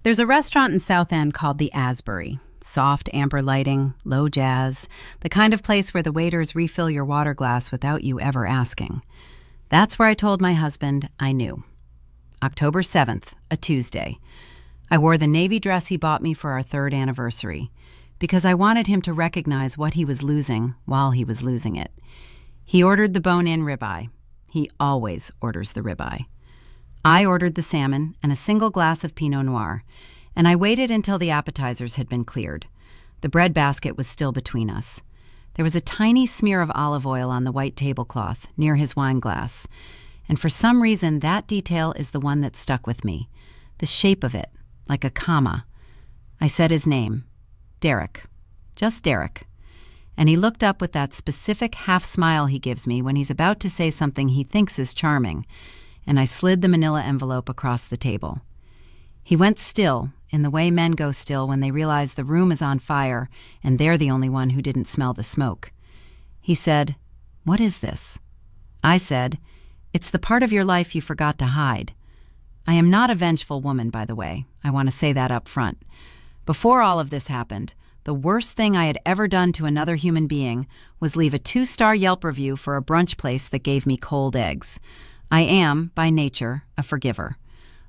There's a restaurant in South End called the Asbury. Soft amber lighting, low jazz, the kind of place where the waiters refill your water glass without you ever asking. That's where I told my husband I knew. October 7th, a Tuesday. I wore the navy dress he bought me for our 3rd anniversary because I wanted him to recognize what he was losing while he was losing it. He ordered the bone-in ribeye. He always orders the ribeye. I ordered the salmon and a single glass of Pinot Noir, and I waited until the appetizers had been cleared. The bread basket was still between us. There was a tiny smear of olive oil on the white tablecloth near his wine glass, and for some reason that detail is the one that stuck with me. The shape of it, like a comma. I said his name, Derek. Just Derek. And he looked up with that specific half smile he gives me when he's about to say something he thinks is charming, and I slid the manila envelope across the table. He went still, in the way men go still when they realize the room is on fire and they're the only one who didn't smell the smoke. He said, "What is this?" I said, "It's the part of your life you forgot to hide." I am not a vengeful woman, by the way. I want to say that up front. Before all of this happened, the worst thing I had ever done to another human being was leave a 2-star Yelp review for a brunch place that gave me cold eggs. I am, by nature, a forgiver.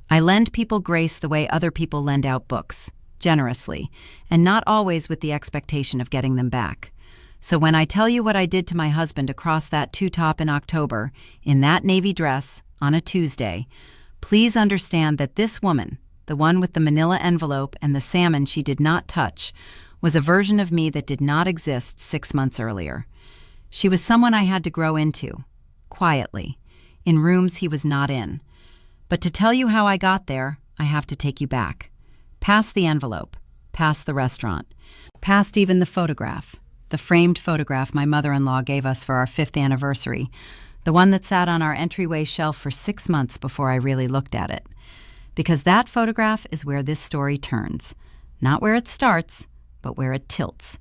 I lend people grace the way other people lend out books, generously, and not always with the expectation of getting them back. So when I tell you what I did to my husband across that two-top in October, in that navy dress, on a Tuesday, please understand that this woman, the one with the manila envelope and the salmon she did not touch, was a version of me that did not exist 6 months earlier. She was someone I had to grow into, quietly, in rooms he was not in. But to tell you how I got there, I have to take you back. Past the envelope, past the restaurant, past even the photograph, the framed photograph my mother-in-law gave us for our 5th anniversary, the one that sat on our entryway shelf for 6 months before I really looked at it. Because that photograph is where this story turns. Not where it starts, but where it tilts.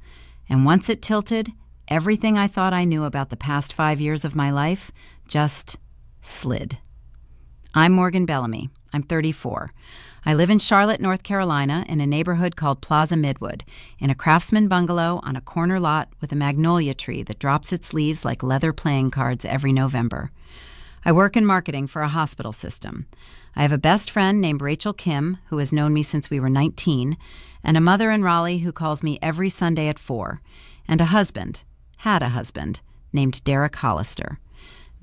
And once it tilted, everything I thought I knew about the past 5 years of my life just slid. I'm Morgan Bellamy. I'm 34. I live in Charlotte, North Carolina, in a neighborhood called Plaza Midwood, in a craftsman bungalow on a corner lot with a magnolia tree that drops its leaves like leather playing cards every November. I work in marketing for a hospital system. I have a best friend named Rachel Kim, who has known me since we were 19, and a mother in Raleigh who calls me every Sunday at 4, and had a husband, named Derek Hollister.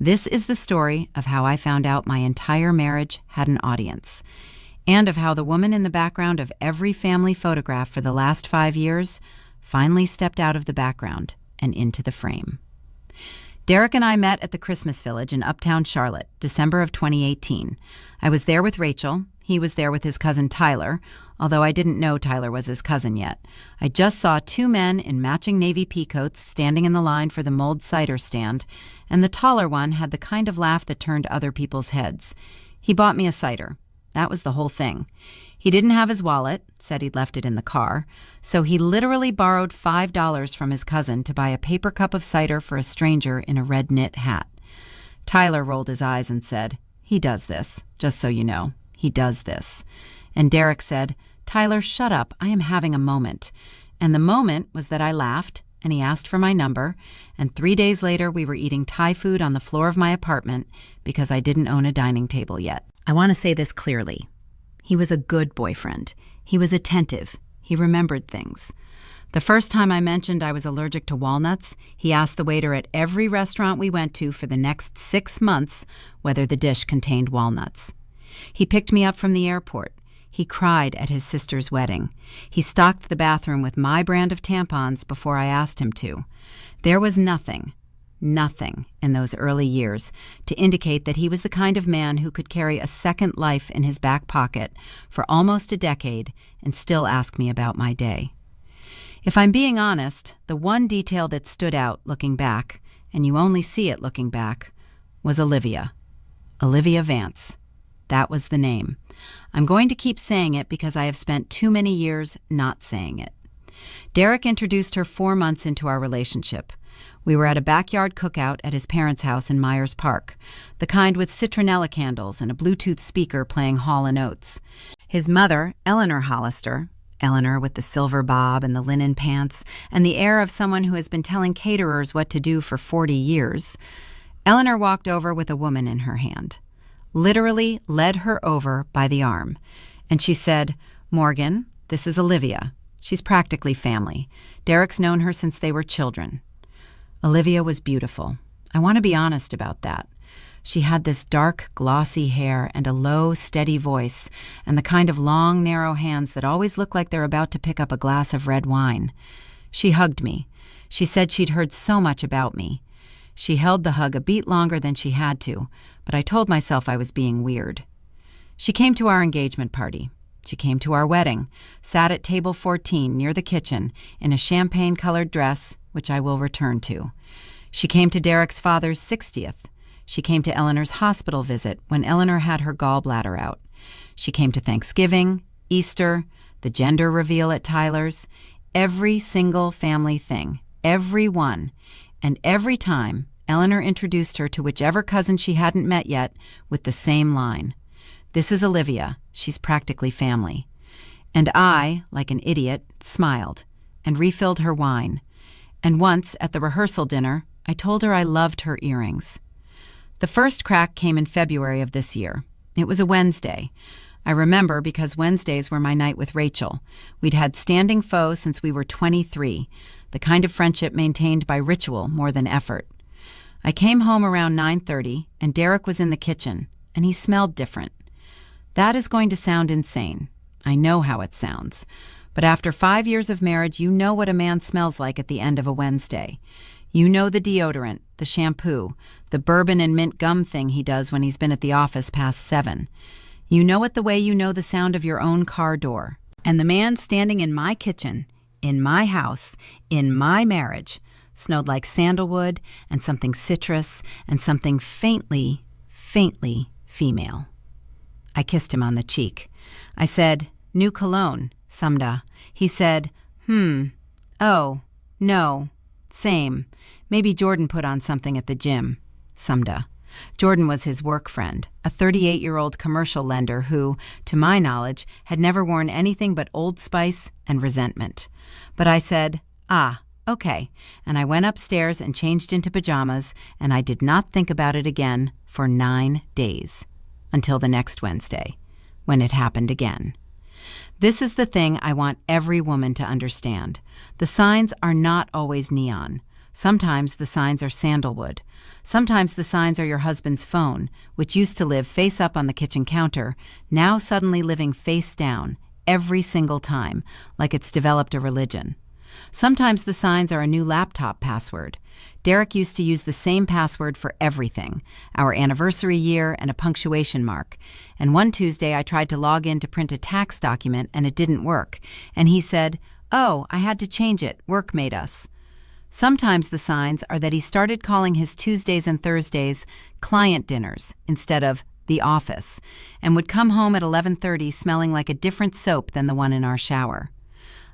This is the story of how I found out my entire marriage had an audience, and of how the woman in the background of every family photograph for the last 5 years finally stepped out of the background and into the frame. Derek and I met at the Christmas Village in Uptown Charlotte, December of 2018. I was there with Rachel. He was there with his cousin Tyler, although I didn't know Tyler was his cousin yet. I just saw 2 men in matching navy peacoats standing in the line for the mulled cider stand, and the taller one had the kind of laugh that turned other people's heads. He bought me a cider. That was the whole thing. He didn't have his wallet, said he'd left it in the car, so he literally borrowed $5 from his cousin to buy a paper cup of cider for a stranger in a red knit hat. Tyler rolled his eyes and said, "He does this, just so you know. He does this." And Derek said, "Tyler, shut up. I am having a moment." And the moment was that I laughed, and he asked for my number, and 3 days later we were eating Thai food on the floor of my apartment because I didn't own a dining table yet. I want to say this clearly. He was a good boyfriend. He was attentive. He remembered things. The first time I mentioned I was allergic to walnuts, he asked the waiter at every restaurant we went to for the next 6 months whether the dish contained walnuts. He picked me up from the airport. He cried at his sister's wedding. He stocked the bathroom with my brand of tampons before I asked him to. There was nothing in those early years to indicate that he was the kind of man who could carry a second life in his back pocket for almost a decade and still ask me about my day. If I'm being honest, the one detail that stood out looking back, and you only see it looking back, was Olivia. Olivia Vance. That was the name. I'm going to keep saying it because I have spent too many years not saying it. Derek introduced her 4 months into our relationship. We were at a backyard cookout at his parents' house in Myers Park, the kind with citronella candles and a Bluetooth speaker playing Hall & Oates. His mother, Eleanor Hollister, Eleanor with the silver bob and the linen pants and the air of someone who has been telling caterers what to do for 40 years, Eleanor walked over with a woman in her hand, literally led her over by the arm, and she said, "Morgan, this is Olivia. She's practically family. Derek's known her since they were children." Olivia was beautiful. I want to be honest about that. She had this dark, glossy hair and a low, steady voice, and the kind of long, narrow hands that always look like they're about to pick up a glass of red wine. She hugged me. She said she'd heard so much about me. She held the hug a beat longer than she had to, but I told myself I was being weird. She came to our engagement party. She came to our wedding, sat at table 14 near the kitchen in a champagne-colored dress, which I will return to. She came to Derek's father's 60th. She came to Eleanor's hospital visit when Eleanor had her gallbladder out. She came to Thanksgiving, Easter, the gender reveal at Tyler's, every single family thing, every one. And every time, Eleanor introduced her to whichever cousin she hadn't met yet with the same line. "This is Olivia. She's practically family." And I, like an idiot, smiled and refilled her wine. And once, at the rehearsal dinner, I told her I loved her earrings. The first crack came in February of this year. It was a Wednesday. I remember because Wednesdays were my night with Rachel. We'd had standing foes since we were 23, the kind of friendship maintained by ritual more than effort. I came home around 9:30, and Derek was in the kitchen, and he smelled different. That is going to sound insane. I know how it sounds. But after 5 years of marriage, you know what a man smells like at the end of a Wednesday. You know the deodorant, the shampoo, the bourbon and mint gum thing he does when he's been at the office past 7. You know it the way you know the sound of your own car door. And the man standing in my kitchen, in my house, in my marriage, smelled like sandalwood and something citrus and something faintly, faintly female. I kissed him on the cheek. I said, "New cologne, Sumda." He said, "Oh, no, same. Maybe Jordan put on something at the gym." Sumda. Jordan was his work friend, a 38-year-old commercial lender who, to my knowledge, had never worn anything but Old Spice and resentment. But I said, "Ah, okay," and I went upstairs and changed into pajamas, and I did not think about it again for 9 days, until the next Wednesday, when it happened again. This is the thing I want every woman to understand. The signs are not always neon. Sometimes the signs are sandalwood. Sometimes the signs are your husband's phone, which used to live face up on the kitchen counter, now suddenly living face down, every single time, like it's developed a religion. Sometimes the signs are a new laptop password. Derek used to use the same password for everything, our anniversary year and a punctuation mark. And one Tuesday I tried to log in to print a tax document and it didn't work. And he said, "Oh, I had to change it. Work made us." Sometimes the signs are that he started calling his Tuesdays and Thursdays client dinners instead of the office, and would come home at 11:30 smelling like a different soap than the one in our shower.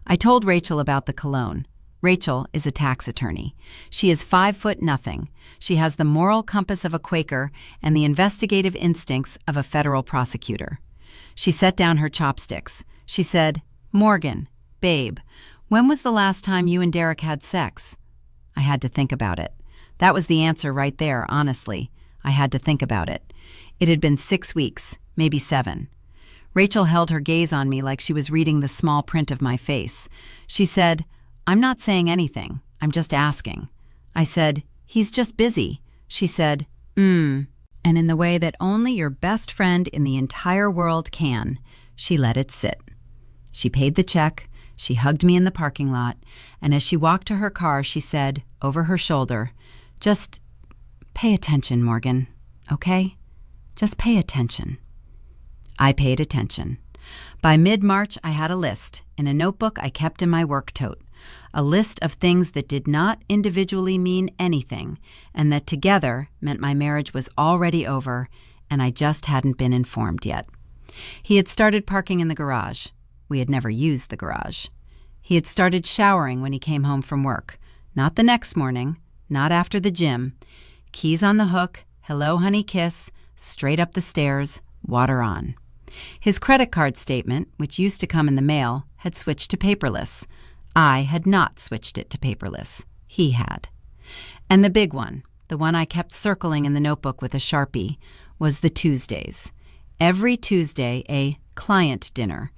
I told Rachel about the cologne. Rachel is a tax attorney. She is 5'0". She has the moral compass of a Quaker and the investigative instincts of a federal prosecutor. She set down her chopsticks. She said, "Morgan, babe, when was the last time you and Derek had sex?" I had to think about it. That was the answer right there, honestly. I had to think about it. It had been 6 weeks, maybe 7. Rachel held her gaze on me like she was reading the small print of my face. She said, "I'm not saying anything. I'm just asking." I said, "He's just busy." She said, And in the way that only your best friend in the entire world can, she let it sit. She paid the check. She hugged me in the parking lot, and as she walked to her car, she said, over her shoulder, "Just pay attention, Morgan, okay? Just pay attention." I paid attention. By mid-March, I had a list in a notebook I kept in my work tote, a list of things that did not individually mean anything, and that together meant my marriage was already over, and I just hadn't been informed yet. He had started parking in the garage. We had never used the garage. He had started showering when he came home from work. Not the next morning, not after the gym. Keys on the hook, hello honey kiss, straight up the stairs, water on. His credit card statement, which used to come in the mail, had switched to paperless. I had not switched it to paperless. He had. And the big one, the one I kept circling in the notebook with a Sharpie, was the Tuesdays. Every Tuesday, a client dinner.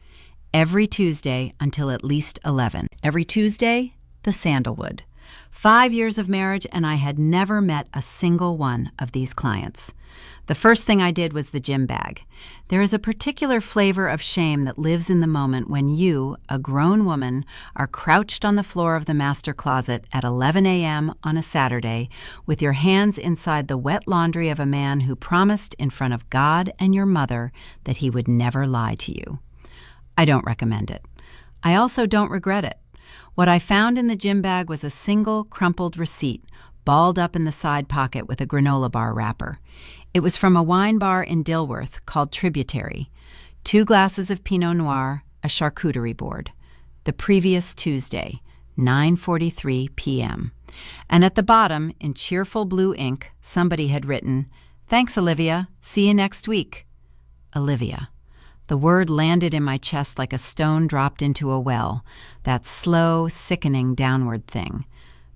Every Tuesday until at least 11. Every Tuesday, the sandalwood. 5 years of marriage, and I had never met a single one of these clients. The first thing I did was the gym bag. There is a particular flavor of shame that lives in the moment when you, a grown woman, are crouched on the floor of the master closet at 11 a.m. on a Saturday with your hands inside the wet laundry of a man who promised in front of God and your mother that he would never lie to you. I don't recommend it. I also don't regret it. What I found in the gym bag was a single crumpled receipt, balled up in the side pocket with a granola bar wrapper. It was from a wine bar in Dilworth called Tributary. 2 glasses of Pinot Noir, a charcuterie board. The previous Tuesday, 9:43 p.m. And at the bottom, in cheerful blue ink, somebody had written, "Thanks, Olivia. See you next week." Olivia. The word landed in my chest like a stone dropped into a well, that slow, sickening downward thing.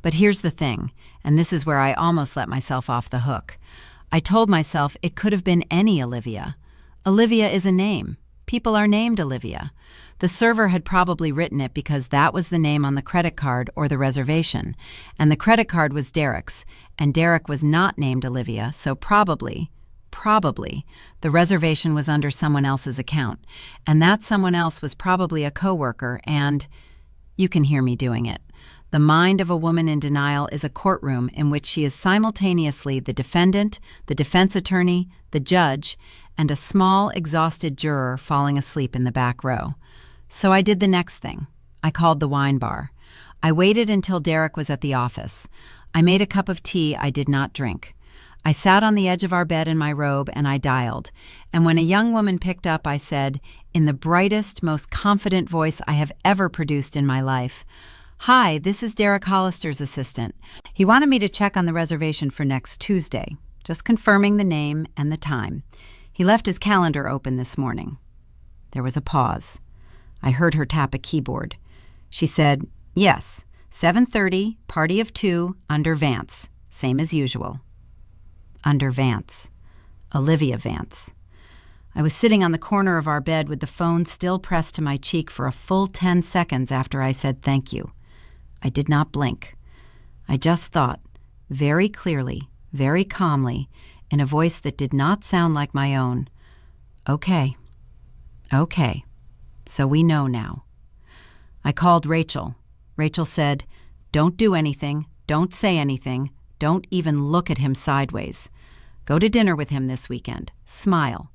But here's the thing, and this is where I almost let myself off the hook. I told myself it could have been any Olivia. Olivia is a name. People are named Olivia. The server had probably written it because that was the name on the credit card or the reservation, and the credit card was Derek's, and Derek was not named Olivia, so probably, the reservation was under someone else's account, and that someone else was probably a coworker, and you can hear me doing it. The mind of a woman in denial is a courtroom in which she is simultaneously the defendant, the defense attorney, the judge, and a small, exhausted juror falling asleep in the back row. So I did the next thing. I called the wine bar. I waited until Derek was at the office. I made a cup of tea I did not drink. I sat on the edge of our bed in my robe and I dialed. And when a young woman picked up, I said, in the brightest, most confident voice I have ever produced in my life, "Hi, this is Derek Hollister's assistant. He wanted me to check on the reservation for next Tuesday, just confirming the name and the time. He left his calendar open this morning." There was a pause. I heard her tap a keyboard. She said, "Yes, 7:30, party of 2, under Vance, same as usual." Under Vance. Olivia Vance. I was sitting on the corner of our bed with the phone still pressed to my cheek for a full 10 seconds after I said thank you. I did not blink. I just thought, very clearly, very calmly, in a voice that did not sound like my own, okay, so we know now. I called Rachel. Rachel said, "Don't do anything, don't say anything, don't even look at him sideways. Go to dinner with him this weekend. Smile.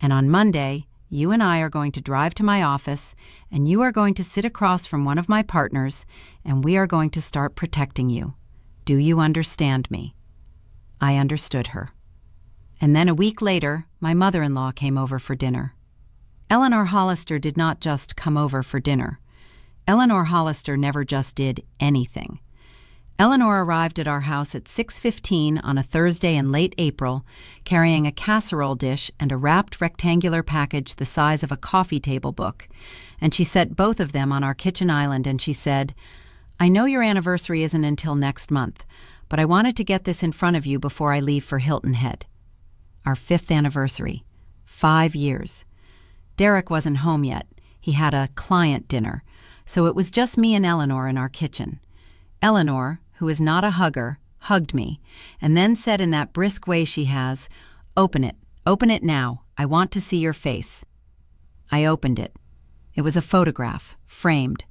And on Monday, you and I are going to drive to my office, and you are going to sit across from one of my partners, and we are going to start protecting you. Do you understand me?" I understood her. And then a week later, my mother-in-law came over for dinner. Eleanor Hollister did not just come over for dinner. Eleanor Hollister never just did anything. Eleanor arrived at our house at 6:15 on a Thursday in late April, carrying a casserole dish and a wrapped rectangular package the size of a coffee table book, and she set both of them on our kitchen island, and she said, "I know your anniversary isn't until next month, but I wanted to get this in front of you before I leave for Hilton Head." Our 5th anniversary. 5 years. Derek wasn't home yet. He had a client dinner, so it was just me and Eleanor in our kitchen. Eleanor, who is not a hugger, hugged me, and then said in that brisk way she has, open it now, I want to see your face." I opened it. It was a photograph, framed.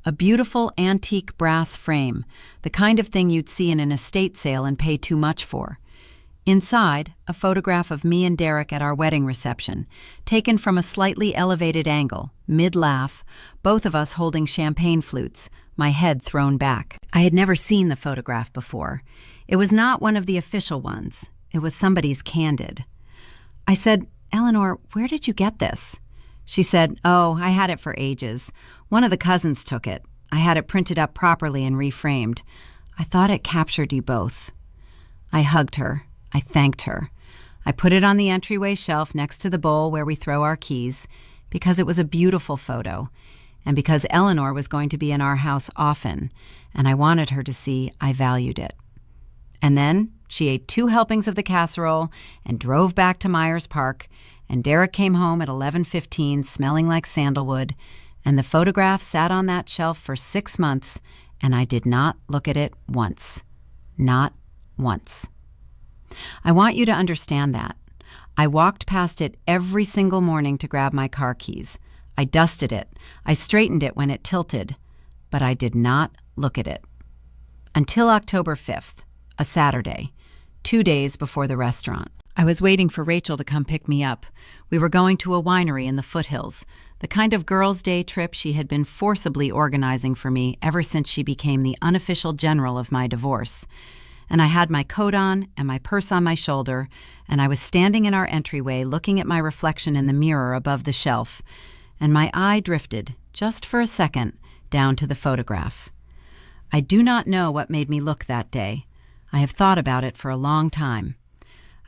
A beautiful antique brass frame, the kind of thing you'd see in an estate sale and pay too much for. Inside, a photograph of me and Derek at our wedding reception, taken from a slightly elevated angle, mid-laugh, both of us holding champagne flutes, my head thrown back. I had never seen the photograph before. It was not one of the official ones. It was somebody's candid. I said, "Eleanor, where did you get this?" She said, "Oh, I had it for ages. One of the cousins took it. I had it printed up properly and reframed. I thought it captured you both." I hugged her. I thanked her. I put it on the entryway shelf next to the bowl where we throw our keys, because it was a beautiful photo, and because Eleanor was going to be in our house often, and I wanted her to see I valued it. And then she ate 2 helpings of the casserole and drove back to Myers Park, and Derek came home at 11:15 smelling like sandalwood, and the photograph sat on that shelf for 6 months, and I did not look at it once. Not once. I want you to understand that. I walked past it every single morning to grab my car keys. I dusted it. I straightened it when it tilted. But I did not look at it. Until October 5th, a Saturday, 2 days before the restaurant. I was waiting for Rachel to come pick me up. We were going to a winery in the foothills, the kind of girls' day trip she had been forcibly organizing for me ever since she became the unofficial general of my divorce. And I had my coat on and my purse on my shoulder, and I was standing in our entryway looking at my reflection in the mirror above the shelf, and my eye drifted, just for a second, down to the photograph. I do not know what made me look that day. I have thought about it for a long time.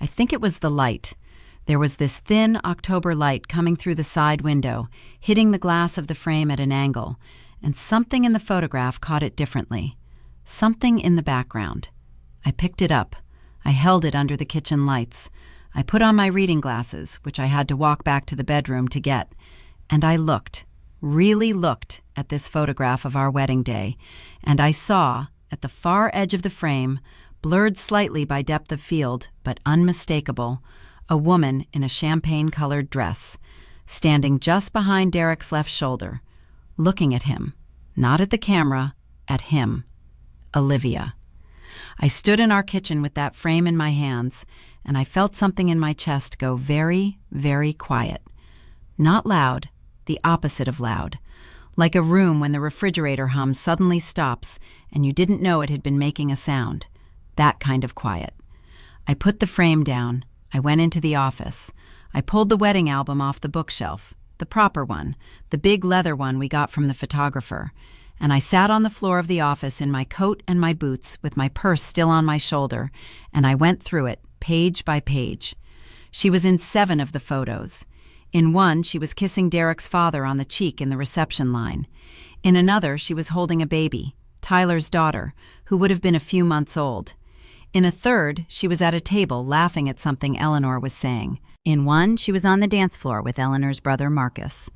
I think it was the light. There was this thin October light coming through the side window, hitting the glass of the frame at an angle, and something in the photograph caught it differently. Something in the background. I picked it up. I held it under the kitchen lights. I put on my reading glasses, which I had to walk back to the bedroom to get, and I looked, really looked at this photograph of our wedding day, and I saw, at the far edge of the frame, blurred slightly by depth of field, but unmistakable, a woman in a champagne-colored dress, standing just behind Derek's left shoulder, looking at him, not at the camera, at him, Olivia. I stood in our kitchen with that frame in my hands, and I felt something in my chest go very, very quiet. Not loud, the opposite of loud. Like a room when the refrigerator hum suddenly stops and you didn't know it had been making a sound. That kind of quiet. I put the frame down. I went into the office. I pulled the wedding album off the bookshelf, the proper one, the big leather one we got from the photographer, and I sat on the floor of the office in my coat and my boots with my purse still on my shoulder, and I went through it, page by page. She was in 7 of the photos. In one, she was kissing Derek's father on the cheek in the reception line. In another, she was holding a baby, Tyler's daughter, who would have been a few months old. In a third, she was at a table laughing at something Eleanor was saying. In one, she was on the dance floor with Eleanor's brother Marcus.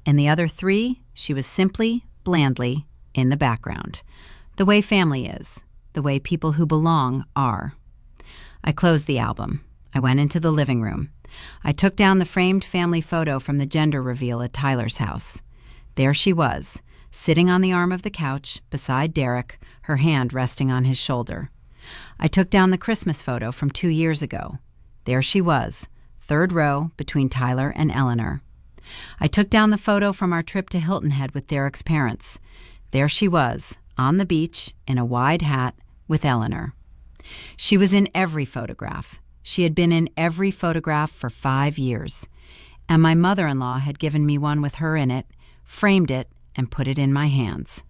In the other 3, she was simply, blandly, in the background. The way family is. The way people who belong are. I closed the album. I went into the living room. I took down the framed family photo from the gender reveal at Tyler's house. There she was, sitting on the arm of the couch beside Derek, her hand resting on his shoulder. I took down the Christmas photo from 2 years ago. There she was, 3rd row between Tyler and Eleanor. I took down the photo from our trip to Hilton Head with Derek's parents. There she was, on the beach, in a wide hat, with Eleanor. She was in every photograph. She had been in every photograph for 5 years. And my mother-in-law had given me one with her in it, framed it, and put it in my hands.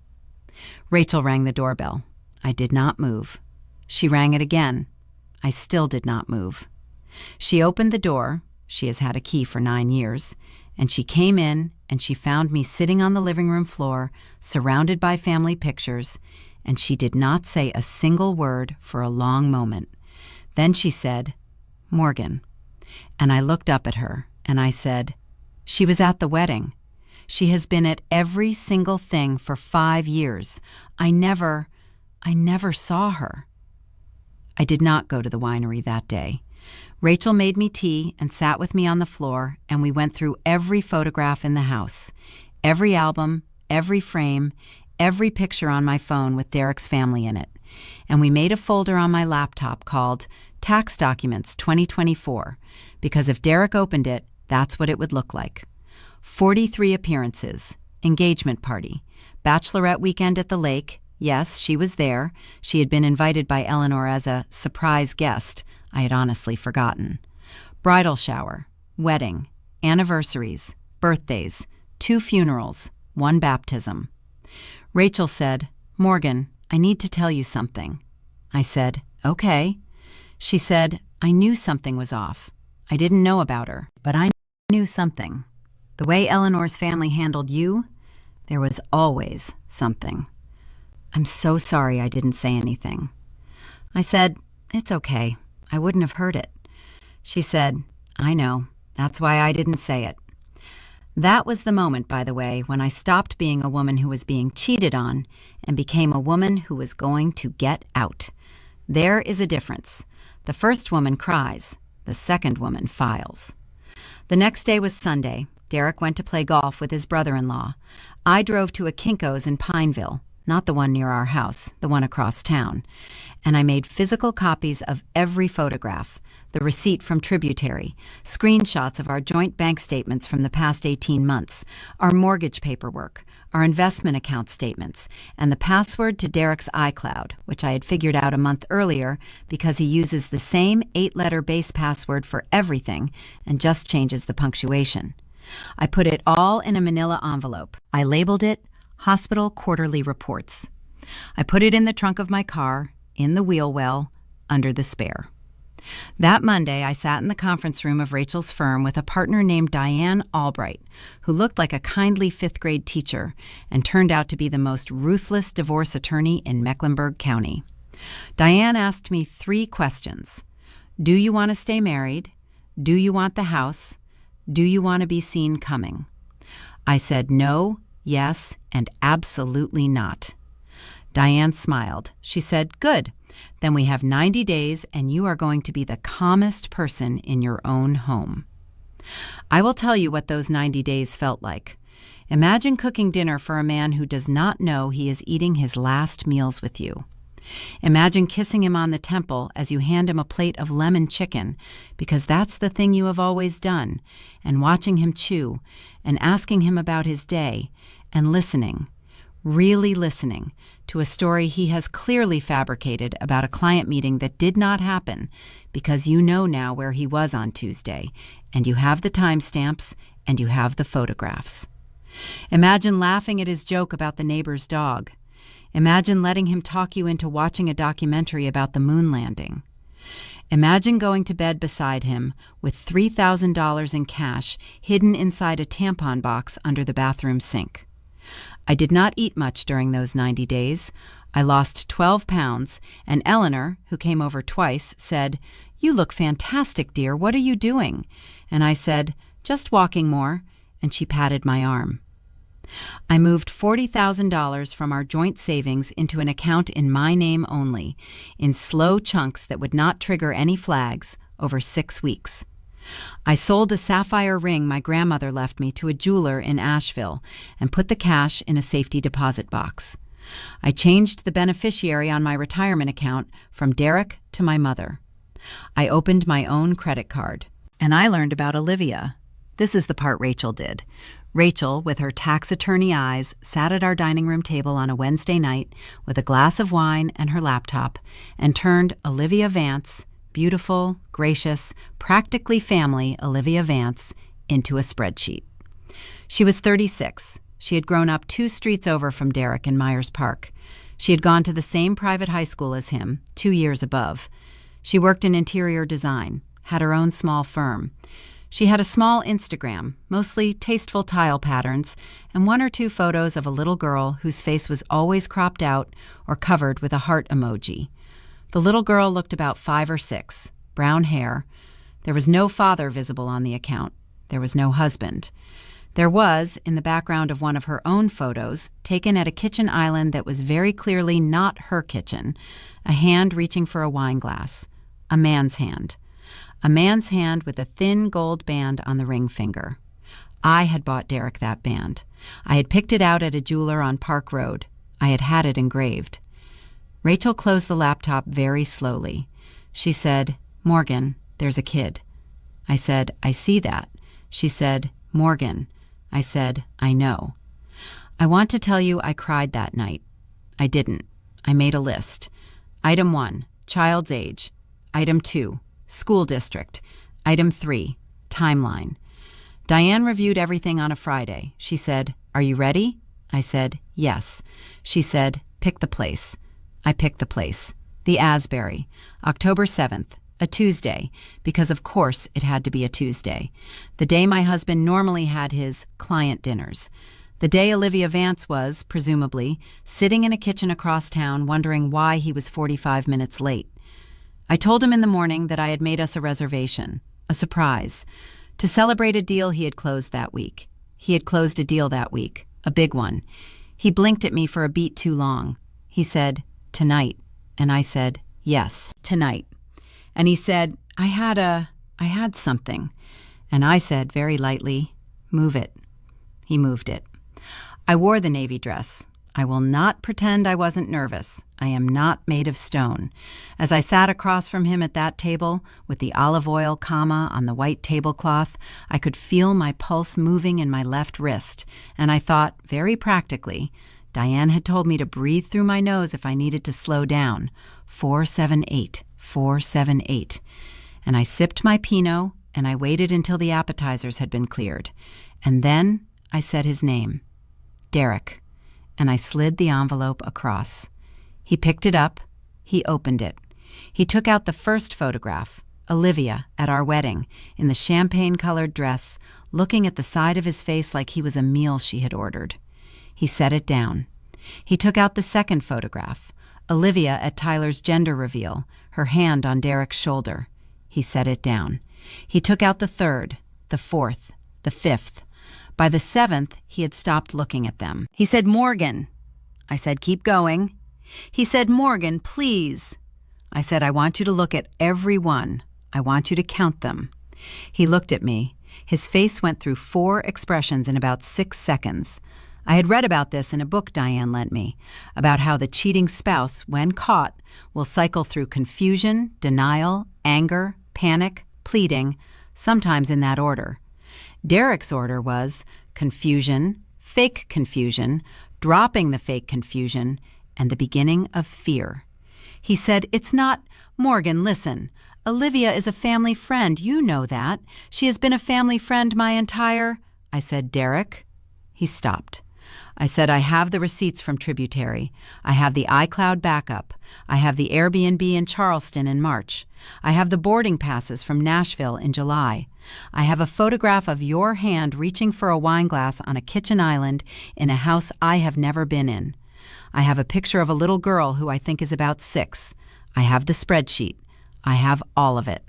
Rachel rang the doorbell. I did not move. She rang it again. I still did not move. She opened the door. She has had a key for 9 years. And she came in, and she found me sitting on the living room floor, surrounded by family pictures, and she did not say a single word for a long moment. Then she said, "Morgan." And I looked up at her, and I said, "She was at the wedding. She has been at every single thing for 5 years. I never saw her." I did not go to the winery that day. Rachel made me tea and sat with me on the floor, and we went through every photograph in the house, every album, every frame, every picture on my phone with Derek's family in it. And we made a folder on my laptop called Tax Documents 2024, because if Derek opened it, that's what it would look like. 43 appearances, engagement party, bachelorette weekend at the lake. Yes, she was there. She had been invited by Eleanor as a surprise guest. I had honestly forgotten. Bridal shower, wedding, anniversaries, birthdays, 2 funerals, 1 baptism. Rachel said, "Morgan, I need to tell you something. I said, okay. She said, I knew something was off. I didn't know about her, but I knew something. The way Eleanor's family handled you, there was always something. I'm so sorry I didn't say anything. I said, it's okay. I wouldn't have heard it. She said, I know. That's why I didn't say it. That was the moment, by the way, when I stopped being a woman who was being cheated on and became a woman who was going to get out. There is a difference. The first woman cries. The second woman files. The next day was Sunday. Derek went to play golf with his brother-in-law. I drove to a Kinko's in Pineville, not the one near our house, the one across town. And I made physical copies of every photograph, the receipt from Tributary, screenshots of our joint bank statements from the past 18 months, our mortgage paperwork, our investment account statements, and the password to Derek's iCloud, which I had figured out a month earlier because he uses the same 8-letter base password for everything and just changes the punctuation. I put it all in a manila envelope. I labeled it Hospital Quarterly Reports. I put it in the trunk of my car, in the wheel well, under the spare. That Monday, I sat in the conference room of Rachel's firm with a partner named Diane Albright, who looked like a kindly fifth-grade teacher and turned out to be the most ruthless divorce attorney in Mecklenburg County. Diane asked me 3 questions. Do you want to stay married? Do you want the house? Do you want to be seen coming? I said no, yes, and absolutely not. Diane smiled. She said, good. Then we have 90 days and you are going to be the calmest person in your own home. I will tell you what those 90 days felt like. Imagine cooking dinner for a man who does not know he is eating his last meals with you. Imagine kissing him on the temple as you hand him a plate of lemon chicken, because that's the thing you have always done, and watching him chew, and asking him about his day, and listening, really listening, to a story he has clearly fabricated about a client meeting that did not happen, because you know now where he was on Tuesday, and you have the timestamps, and you have the photographs. Imagine laughing at his joke about the neighbor's dog. Imagine letting him talk you into watching a documentary about the moon landing. Imagine going to bed beside him with $3,000 in cash hidden inside a tampon box under the bathroom sink. I did not eat much during those 90 days. I lost 12 pounds, and Eleanor, who came over twice, said, "You look fantastic, dear. What are you doing?" And I said, "Just walking more," and she patted my arm. I moved $40,000 from our joint savings into an account in my name only, in slow chunks that would not trigger any flags, over 6 weeks. I sold a sapphire ring my grandmother left me to a jeweler in Asheville and put the cash in a safety deposit box. I changed the beneficiary on my retirement account from Derek to my mother. I opened my own credit card. And I learned about Olivia. This is the part Rachel did. Rachel, with her tax attorney eyes, sat at our dining room table on a Wednesday night with a glass of wine and her laptop and turned Olivia Vance, beautiful, gracious, practically family Olivia Vance, into a spreadsheet. She was 36. She had grown up 2 streets over from Derek in Myers Park. She had gone to the same private high school as him, 2 years above. She worked in interior design, had her own small firm. She had a small Instagram, mostly tasteful tile patterns, and 1 or 2 photos of a little girl whose face was always cropped out or covered with a heart emoji. The little girl looked about 5 or 6, brown hair. There was no father visible on the account. There was no husband. There was, in the background of one of her own photos, taken at a kitchen island that was very clearly not her kitchen, a hand reaching for a wine glass. A man's hand. A man's hand with a thin gold band on the ring finger. I had bought Derek that band. I had picked it out at a jeweler on Park Road. I had had it engraved. Rachel closed the laptop very slowly. She said, "Morgan, there's a kid." I said, "I see that." She said, "Morgan." I said, "I know." I want to tell you I cried that night. I didn't. I made a list. Item 1, child's age. Item 2, school district. Item 3, timeline. Diane reviewed everything on a Friday. She said, "Are you ready?" I said, "Yes." She said, "Pick the place." I picked the place. The Asbury, October 7th, a Tuesday, because of course it had to be a Tuesday. The day my husband normally had his client dinners. The day Olivia Vance was, presumably, sitting in a kitchen across town wondering why he was 45 minutes late. I told him in the morning that I had made us a reservation, a surprise, to celebrate a deal he had closed that week. He had closed a deal that week, a big one. He blinked at me for a beat too long. He said, "Tonight." And I said, "Yes, tonight." And he said, I had something. And I said very lightly, "Move it." He moved it. I wore the navy dress. I will not pretend I wasn't nervous. I am not made of stone. As I sat across from him at that table, with the olive oil comma on the white tablecloth, I could feel my pulse moving in my left wrist, and I thought, very practically, Diane had told me to breathe through my nose if I needed to slow down. 478, 478. And I sipped my Pinot, and I waited until the appetizers had been cleared. And then I said his name, Derek, and I slid the envelope across. He picked it up. He opened it. He took out the first photograph, Olivia, at our wedding, in the champagne-colored dress, looking at the side of his face like he was a meal she had ordered. He set it down. He took out the second photograph, Olivia at Tyler's gender reveal, her hand on Derek's shoulder. He set it down. He took out the third, the fourth, the fifth. By the seventh, he had stopped looking at them. He said, "Morgan." I said, "Keep going." He said, "Morgan, please." I said, "I want you to look at every one. I want you to count them." He looked at me. His face went through 4 expressions in about 6 seconds. I had read about this in a book Diane lent me, about how the cheating spouse, when caught, will cycle through confusion, denial, anger, panic, pleading, sometimes in that order. Derek's order was confusion, fake confusion, dropping the fake confusion, and the beginning of fear. He said, "It's not, Morgan, listen. Olivia is a family friend. You know that. She has been a family friend my entire—" I said, "Derek." He stopped. I said, "I have the receipts from Tributary. I have the iCloud backup. I have the Airbnb in Charleston in March. I have the boarding passes from Nashville in July. I have a photograph of your hand reaching for a wine glass on a kitchen island in a house I have never been in. I have a picture of a little girl who I think is about 6. I have the spreadsheet. I have all of it.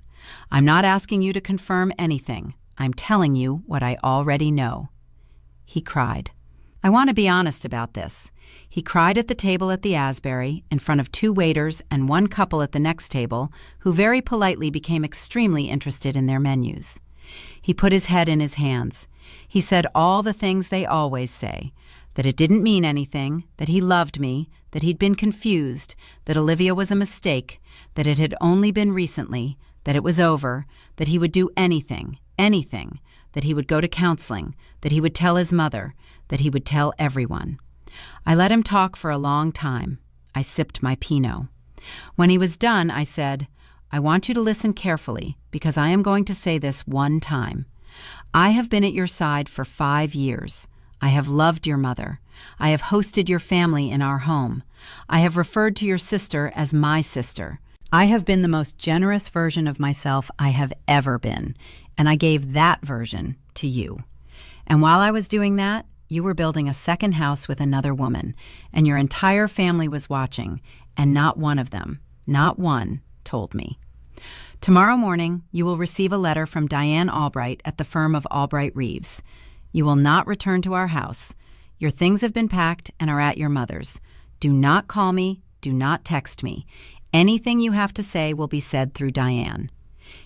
I'm not asking you to confirm anything. I'm telling you what I already know." He cried. I want to be honest about this. He cried at the table at the Asbury, in front of 2 waiters and 1 couple at the next table, who very politely became extremely interested in their menus. He put his head in his hands. He said all the things they always say, that it didn't mean anything, that he loved me, that he'd been confused, that Olivia was a mistake, that it had only been recently, that it was over, that he would do anything, that he would go to counseling, that he would tell his mother, that he would tell everyone. I let him talk for a long time. I sipped my Pinot. When he was done, I said, "I want you to listen carefully, because I am going to say this one time. I have been at your side for 5 years. I have loved your mother. I have hosted your family in our home. I have referred to your sister as my sister. I have been the most generous version of myself I have ever been, and I gave that version to you. And while I was doing that, you were building a second house with another woman, and your entire family was watching, and not one of them, not one, told me. Tomorrow morning, you will receive a letter from Diane Albright at the firm of Albright Reeves. You will not return to our house. Your things have been packed and are at your mother's. Do not call me. Do not text me. Anything you have to say will be said through Diane."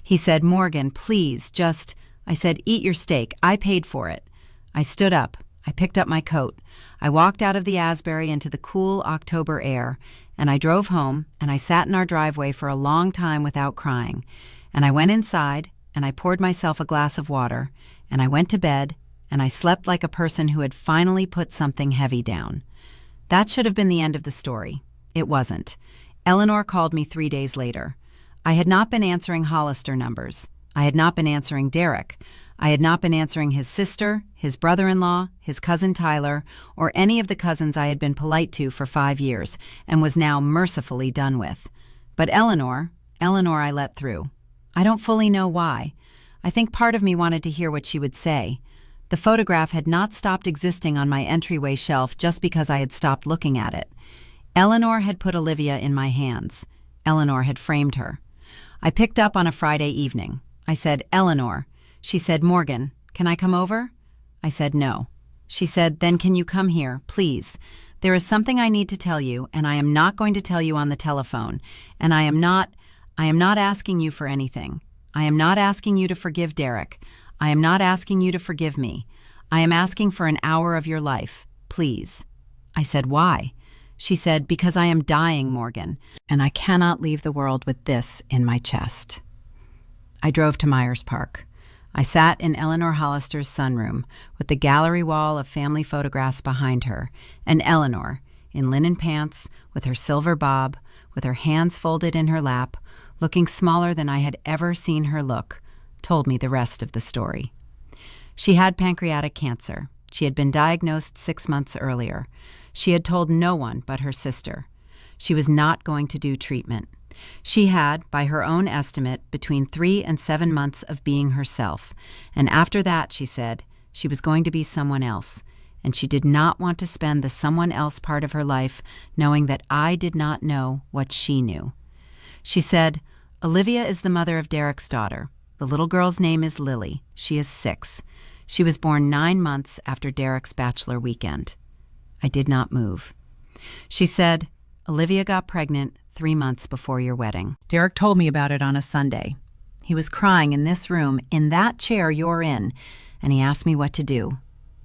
He said, "Morgan, please, just—" I said, "Eat your steak. I paid for it." I stood up. I picked up my coat. I walked out of the Asbury into the cool October air, and I drove home, and I sat in our driveway for a long time without crying. And I went inside, and I poured myself a glass of water, and I went to bed, and I slept like a person who had finally put something heavy down. That should have been the end of the story. It wasn't. Eleanor called me 3 days later. I had not been answering Hollister numbers. I had not been answering Derek. I had not been answering his sister, his brother-in-law, his cousin Tyler, or any of the cousins I had been polite to for 5 years, and was now mercifully done with. But Eleanor I let through. I don't fully know why. I think part of me wanted to hear what she would say. The photograph had not stopped existing on my entryway shelf just because I had stopped looking at it. Eleanor had put Olivia in my hands. Eleanor had framed her. I picked up on a Friday evening. I said, "Eleanor." She said, "Morgan, can I come over?" I said, "No." She said, "Then can you come here, please? There is something I need to tell you, and I am not going to tell you on the telephone. And I am not asking you for anything. I am not asking you to forgive Derek. I am not asking you to forgive me. I am asking for an hour of your life, please." I said, "Why?" She said, "Because I am dying, Morgan, and I cannot leave the world with this in my chest." I drove to Myers Park. I sat in Eleanor Hollister's sunroom with the gallery wall of family photographs behind her, and Eleanor, in linen pants, with her silver bob, with her hands folded in her lap, looking smaller than I had ever seen her look, told me the rest of the story. She had pancreatic cancer. She had been diagnosed 6 months earlier. She had told no one but her sister. She was not going to do treatment. She had, by her own estimate, between 3 and 7 months of being herself, and after that, she said, she was going to be someone else, and she did not want to spend the someone else part of her life knowing that I did not know what she knew. She said, "Olivia is the mother of Derek's daughter. The little girl's name is Lily. She is 6. She was born 9 months after Derek's bachelor weekend." I did not move. She said, "Olivia got pregnant 3 months before your wedding. Derek told me about it on a Sunday. He was crying in this room, in that chair you're in, and he asked me what to do.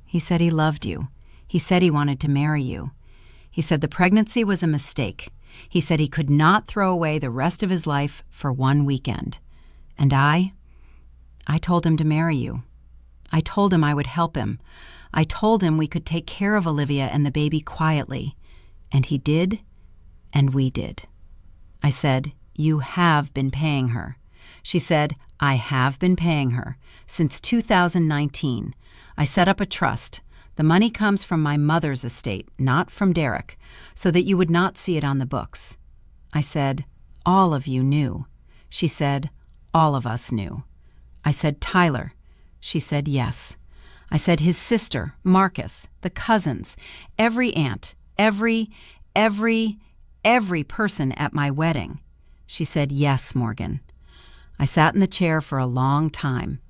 He said he loved you. He said he wanted to marry you. He said the pregnancy was a mistake. He said he could not throw away the rest of his life for 1 weekend. And I told him to marry you. I told him I would help him. I told him we could take care of Olivia and the baby quietly. And he did, and we did." I said, "You have been paying her." She said, "I have been paying her since 2019. I set up a trust. The money comes from my mother's estate, not from Derek, so that you would not see it on the books." I said, "All of you knew." She said, "All of us knew." I said, "Tyler." She said, "Yes." I said, "His sister, Marcus, the cousins, every aunt, every person at my wedding." She said, "Yes, Morgan." I sat in the chair for a long time.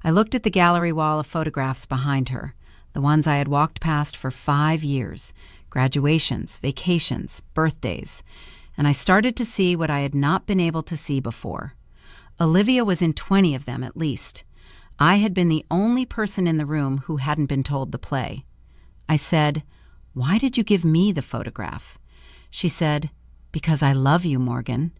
I looked at the gallery wall of photographs behind her, the ones I had walked past for 5 years, graduations, vacations, birthdays, and I started to see what I had not been able to see before. Olivia was in 20 of them at least. I had been the only person in the room who hadn't been told the play. I said, "Why did you give me the photograph?" She said, "Because I love you, Morgan."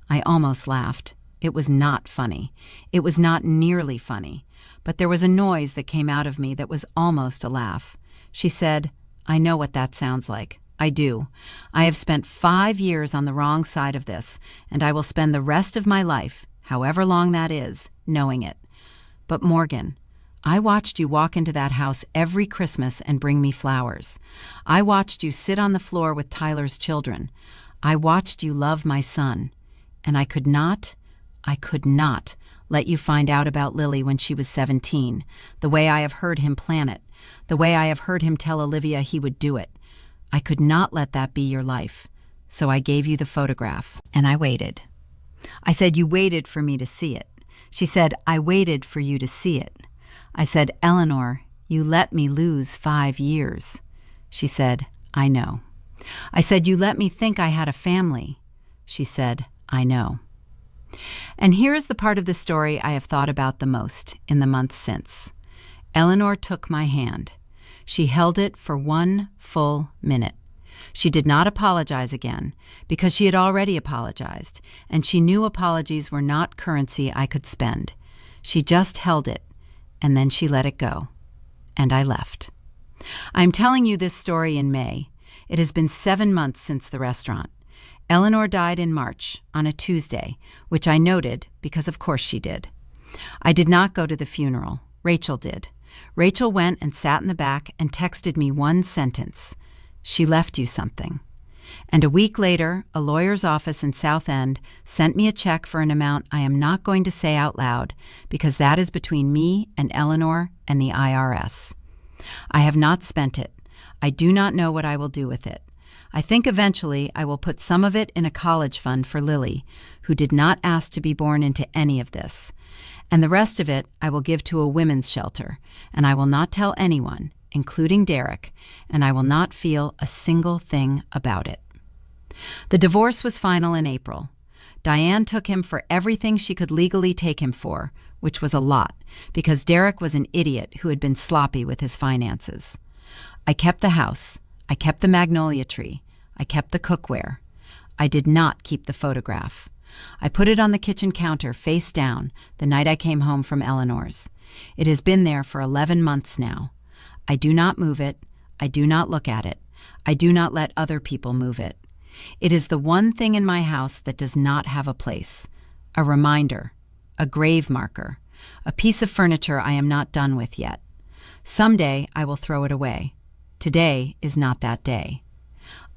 I almost laughed. It was not funny. It was not nearly funny. But there was a noise that came out of me that was almost a laugh. She said, "I know what that sounds like. I do. I have spent 5 years on the wrong side of this, and I will spend the rest of my life, however long that is, knowing it. But Morgan, I watched you walk into that house every Christmas and bring me flowers. I watched you sit on the floor with Tyler's children. I watched you love my son. And I could not let you find out about Lily when she was 17, the way I have heard him plan it, the way I have heard him tell Olivia he would do it. I could not let that be your life. So I gave you the photograph, and I waited." I said, "You waited for me to see it." She said, "I waited for you to see it." I said, "Eleanor, you let me lose 5 years." She said, "I know." I said, "You let me think I had a family." She said, "I know." And here is the part of the story I have thought about the most in the months since. Eleanor took my hand. She held it for 1 full minute. She did not apologize again, because she had already apologized, and she knew apologies were not currency I could spend. She just held it, and then she let it go. And I left. I'm telling you this story in May. It has been 7 months since the restaurant. Eleanor died in March, on a Tuesday, which I noted because of course she did. I did not go to the funeral. Rachel did. Rachel went and sat in the back and texted me one sentence. She left you something. And a week later, a lawyer's office in South End sent me a check for an amount I am not going to say out loud because that is between me and Eleanor and the IRS. I have not spent it. I do not know what I will do with it. I think eventually I will put some of it in a college fund for Lily, who did not ask to be born into any of this. And the rest of it I will give to a women's shelter, and I will not tell anyone, including Derek, and I will not feel a single thing about it. The divorce was final in April. Diane took him for everything she could legally take him for, which was a lot, because Derek was an idiot who had been sloppy with his finances. I kept the house. I kept the magnolia tree. I kept the cookware. I did not keep the photograph. I put it on the kitchen counter face down the night I came home from Eleanor's. It has been there for 11 months now. I do not move it. I do not look at it. I do not let other people move it. It is the one thing in my house that does not have a place. A reminder, a grave marker, a piece of furniture I am not done with yet. Someday I will throw it away. Today is not that day.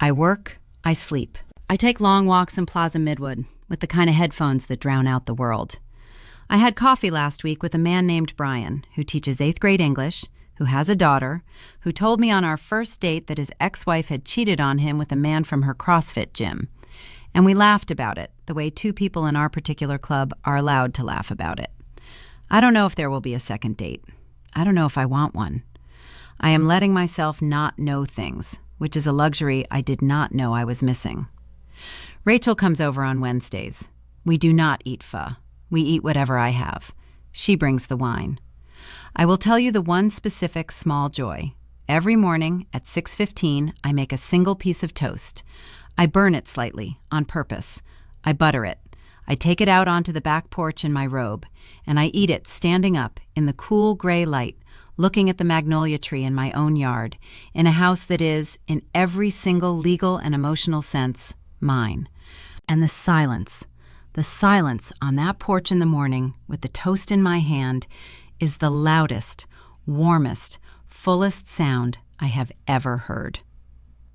I work, I sleep. I take long walks in Plaza Midwood with the kind of headphones that drown out the world. I had coffee last week with a man named Brian, who teaches 8th grade English, who has a daughter, who told me on our first date that his ex-wife had cheated on him with a man from her CrossFit gym. And we laughed about it, the way two people in our particular club are allowed to laugh about it. I don't know if there will be a second date. I don't know if I want one. I am letting myself not know things, which is a luxury I did not know I was missing. Rachel comes over on Wednesdays. We do not eat pho. We eat whatever I have. She brings the wine. I will tell you the one specific small joy. Every morning at 6:15, I make a single piece of toast. I burn it slightly, on purpose. I butter it. I take it out onto the back porch in my robe, and I eat it standing up in the cool gray light, looking at the magnolia tree in my own yard, in a house that is, in every single legal and emotional sense, mine. And the silence on that porch in the morning with the toast in my hand is the loudest, warmest, fullest sound I have ever heard.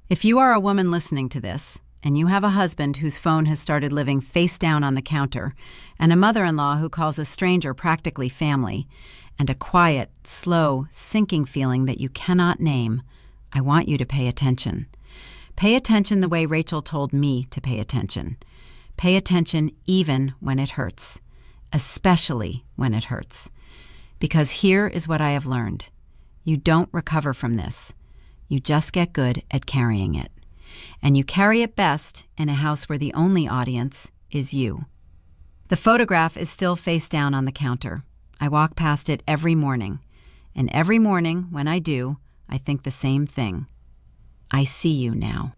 If you are a woman listening to this, and you have a husband whose phone has started living face down on the counter, and a mother-in-law who calls a stranger practically family, and a quiet, slow, sinking feeling that you cannot name, I want you to pay attention. Pay attention the way Rachel told me to pay attention. Pay attention even when it hurts, especially when it hurts. Because here is what I have learned. You don't recover from this. You just get good at carrying it. And you carry it best in a house where the only audience is you. The photograph is still face down on the counter. I walk past it every morning. And every morning, when I do, I think the same thing. I see you now.